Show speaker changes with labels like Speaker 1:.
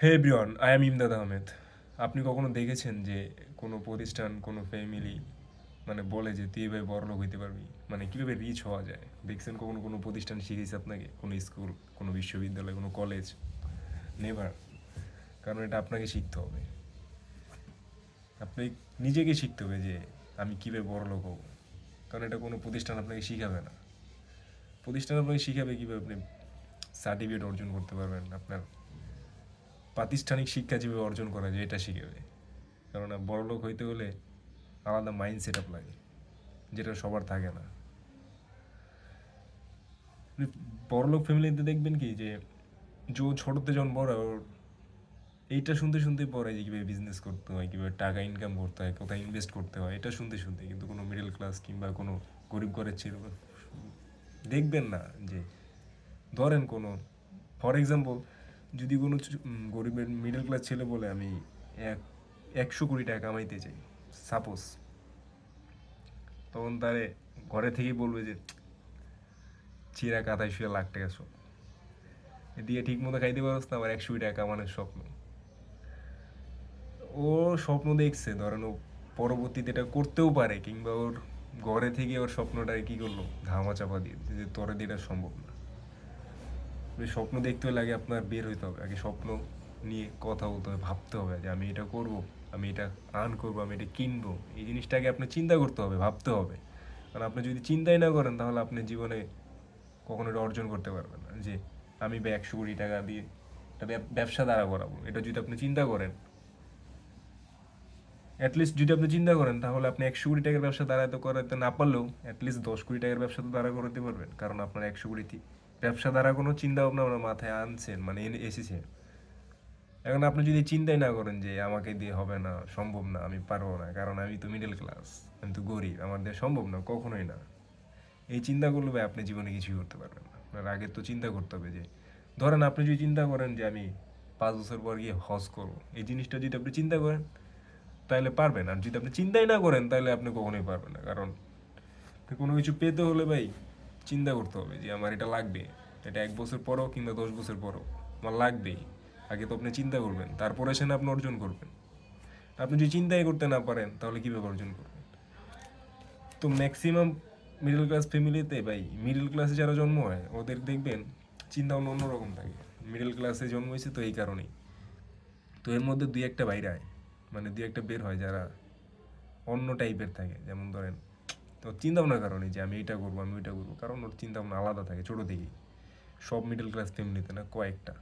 Speaker 1: Hey everyone, I am Imdad Ahmed. আপনি কখনো দেখেছেন যে কোনো প্রতিষ্ঠান, কোনো ফ্যামিলি মানে বলে যে তুই এভাবে বড়লোক হইতে পারবি, মানে কীভাবে রিচ হওয়া যায়? দেখছেন কখনো কোনো প্রতিষ্ঠান শিখিয়েছে আপনাকে? কোনো স্কুল, কোনো বিশ্ববিদ্যালয়, কোনো কলেজ? নেভার। কারণ এটা আপনাকে শিখতে হবে। আপনি নিজেকে শিখতে হবে যে আমি কীভাবে বড়লোক হব। কারণ এটা কোনো প্রতিষ্ঠান আপনাকে শিখাবে না। প্রতিষ্ঠান আপনাকে শিখাবে কীভাবে আপনি সার্টিফিকেট অর্জন করতে পারবেন, আপনার প্রাতিষ্ঠানিক শিক্ষা যেভাবে অর্জন করা যায় এটা শিখাবে। কেননা বড়লোক হইতে হলে আলাদা মাইন্ড সেট আপ লাগে, যেটা সবার থাকে না। বড়লোক ফ্যামিলিতে দেখবেন কি যে ছোটোতে যখন বড় ওর এইটা শুনতে শুনতে পরে যে কীভাবে বিজনেস করতে হয়, কীভাবে টাকা ইনকাম করতে হয়, কোথায় ইনভেস্ট করতে হয়, এটা শুনতে শুনতে কিন্তু কোনো মিডল ক্লাস কিংবা কোনো গরিব ঘরের ছেলে দেখবেন না যে ধরেন কোনো ফর এক্সাম্পল যদি কোনো গরিবের মিডল ক্লাস ছেলে বলে আমি 100 কোটি টাকা কামাইতে চাই সাপোজ, তখন তারে ঘরে থেকেই বলবে যে চিরা কাতায় শুয়ে লাখ টাকা সব দিয়ে ঠিক মতো খাইতে পারছ না, আবার 100 কোটি টাকা কামানোর স্বপ্ন। ও স্বপ্ন দেখছে, ধরেন ও পরবর্তীতে এটা করতেও পারে, কিংবা ওর ঘরে থেকে ওর স্বপ্নটা কী করলো ধামা চাপা দিয়ে যে তোরে দিয়ে এটা সম্ভব না। স্বপ্ন দেখতে হলে আগে আপনার বের হইতে হবে, আগে স্বপ্ন নিয়ে কথা বলতে হবে, ভাবতে হবে যে আমি এটা করব, আমি এটা আর্ন করবো, আমি এটা কিনবো। এই জিনিসটাকে আপনি চিন্তা করতে হবে, ভাবতে হবে। কারণ আপনি যদি চিন্তাই না করেন তাহলে আপনি জীবনে কখনো এটা অর্জন করতে পারবেন না যে আমি 100 কোটি টাকা দিয়ে একটা ব্যবসা দাঁড়া করাবো। এটা যদি আপনি চিন্তা করেন, অ্যাটলিস্ট যদি আপনি চিন্তা করেন, তাহলে আপনি 100 কোটি টাকার ব্যবসা দাঁড়াতে করাতে না পারলেও অ্যাটলিস্ট 10 কোটি টাকার ব্যবসা তো দাঁড়া করাতে পারবেন। কারণ আপনার 100 কোটি ব্যবসা দ্বারা কোনো চিন্তা ভাবনা আপনার মাথায় আনছেন, মানে এসেছে। এখন আপনি যদি চিন্তাই না করেন যে আমাকে দিয়ে হবে না, সম্ভব না, আমি পারবো না, কারণ আমি তো মিডল ক্লাস, আমি তো গরিব, আমার দিয়ে সম্ভব না, কখনোই না, এই চিন্তা করলে ভাই আপনি জীবনে কিছুই করতে পারবেন না। আপনার আগে তো চিন্তা করতে হবে যে ধরেন আপনি যদি চিন্তা করেন যে আমি 5 বছর পর গিয়ে হজ করবো, এই জিনিসটা যদি আপনি চিন্তা করেন তাহলে পারবেন। আর যদি আপনি চিন্তাই না করেন তাহলে আপনি কখনোই পারবেন না। কারণ কোনো কিছু পেতে হলে ভাই চিন্তা করতে হবে যে আমার এটা লাগবে, এটা 1 বছর পরও কিংবা 10 বছর পরও আমার লাগবেই। আগে তো আপনি চিন্তা করবেন, তারপরে সে আপনি অর্জন করবেন। আপনি যদি চিন্তাই করতে না পারেন তাহলে কীভাবে অর্জন করবেন? তো ম্যাক্সিমাম মিডল ক্লাস ফ্যামিলিতে ভাই, মিডল ক্লাসে যারা জন্ম হয় ওদের দেখবেন চিন্তা অন্যরকম থাকে। মিডল ক্লাসে জন্ম হয়েছে তো এই কারণেই। তো এর মধ্যে দুই একটা বাইরে হয়, মানে দুই একটা বের হয় যারা অন্য টাইপের থাকে। যেমন ধরেন তো চিন্তা ভাবনার কারণে যে আমি এটা করবো, আমি ওইটা করবো, কারণ ওর চিন্তা ভাবনা আলাদা থাকে ছোটো থেকেই। সব মিডল ক্লাস ফ্যামিলিতে না, কয়েকটা।